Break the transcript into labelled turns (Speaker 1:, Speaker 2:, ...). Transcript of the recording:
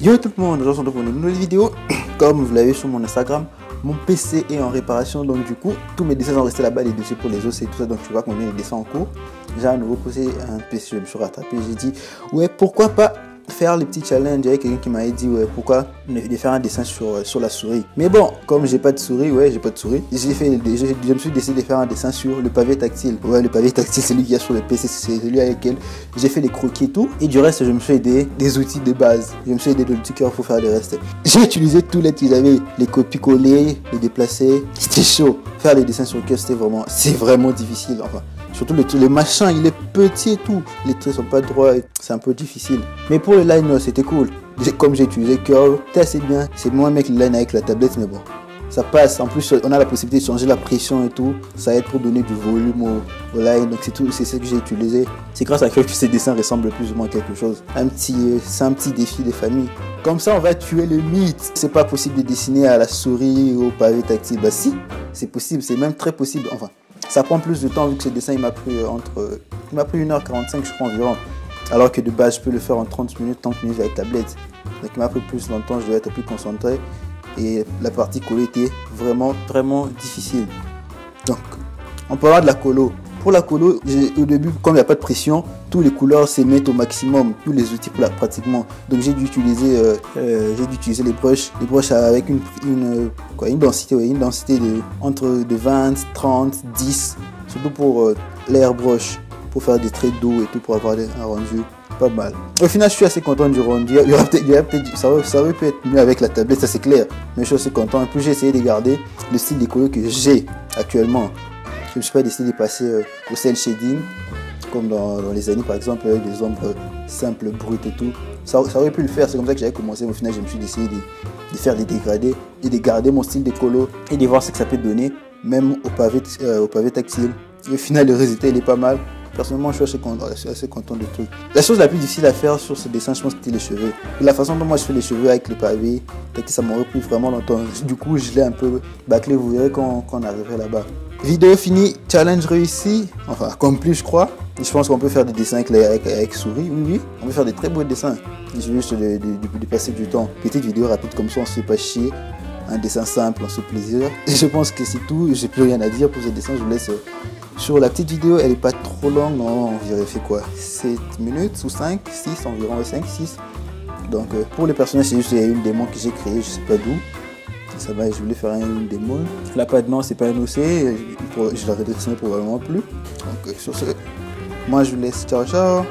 Speaker 1: Yo tout le monde, je suis pour une nouvelle vidéo. Comme vous l'avez vu sur mon Instagram, mon PC est en réparation, donc du coup, tous mes dessins sont restés là-bas, les dossiers pour les os et tout ça, donc tu vois qu'on a les dessins en cours. J'ai un nouveau PC, un PC, je me suis rattrapé, j'ai dit, ouais, pourquoi pas faire les petits challenges. Avec quelqu'un qui m'avait dit, ouais, pourquoi de faire un dessin sur la souris. Mais bon, comme j'ai pas de souris, je me suis décidé de faire un dessin sur le pavé tactile. Ouais, le pavé tactile, c'est lui qui a sur le PC, c'est celui avec lequel j'ai fait les croquis et tout. Et du reste, je me suis aidé des outils de base. Je me suis aidé de l'outil qu'il faut faire le reste. J'ai utilisé tous les qu'ils avaient, les copier-coller, les déplacer. C'était chaud. Faire les dessins sur le cœur, c'est vraiment difficile. Enfin, surtout le machin, il est petit et tout. Les traits sont pas droits, c'est un peu difficile. Mais pour le line, c'était cool. Comme j'ai utilisé Curve, c'était assez bien. C'est moins mec le line avec la tablette, mais bon, ça passe. En plus, on a la possibilité de changer la pression et tout. Ça aide pour donner du volume au line. Donc c'est tout, c'est ce que j'ai utilisé. C'est grâce à que ces dessins ressemblent plus ou moins à quelque chose. C'est un petit défi des familles. Comme ça, on va tuer le mythe. C'est pas possible de dessiner à la souris ou au pavé tactile. Bah si, c'est possible, c'est même très possible. Enfin, ça prend plus de temps vu que ce dessin il m'a pris 1h45 je crois environ. Alors que de base je peux le faire en 30 minutes avec tablette. Donc il m'a pris plus longtemps, je devais être plus concentré. Et la partie colo était vraiment difficile. Donc on peut avoir de la colo. Pour la colo, au début, comme il n'y a pas de pression, tous les couleurs s'émettent au maximum, tous les outils pratiquement. Donc j'ai dû utiliser les brushes avec une densité entre 20, 30, 10, surtout pour l'airbrush, pour faire des traits d'eau et tout, pour avoir un rendu pas mal. Au final, je suis assez content du rendu. Ça aurait pu être mieux avec la tablette, ça c'est clair. Mais je suis assez content. Et puis j'ai essayé de garder le style des couleurs que j'ai actuellement. Je ne me suis pas décidé de passer au cel shading, comme dans les années par exemple, avec des ombres simples, brutes et tout. Ça aurait pu le faire, c'est comme ça que j'avais commencé. Mais au final, je me suis décidé de faire des dégradés et de garder mon style de colo et de voir ce que ça peut donner, même au pavé tactile. Et au final, le résultat, il est pas mal. Personnellement, je suis assez content du truc. La chose la plus difficile à faire sur ce dessin, je pense que c'était les cheveux. Et la façon dont moi je fais les cheveux avec le pavé, ça m'aurait pris vraiment longtemps. Du coup, je l'ai un peu bâclé, vous verrez quand on arriverait là-bas. Vidéo finie, challenge réussi, enfin accompli je crois. Et je pense qu'on peut faire des dessins avec souris, oui. On peut faire des très beaux dessins. Je vais juste de passer du temps. Petite vidéo rapide comme ça, on se fait pas chier. Un dessin simple, on se fait plaisir. Et je pense que c'est tout, j'ai plus rien à dire pour ce dessin, je vous laisse sur la petite vidéo, elle est pas trop longue, non, on dirait fait quoi 7 minutes ou 5, 6 environ, 5, 6. Donc pour les personnages, c'est juste une démon que j'ai créée, je sais pas d'où. Ça va, je voulais faire une démon. Là pas de nom, c'est pas un OC, je la redessinerai probablement plus. Donc sur ce, moi je vous laisse, ciao ciao.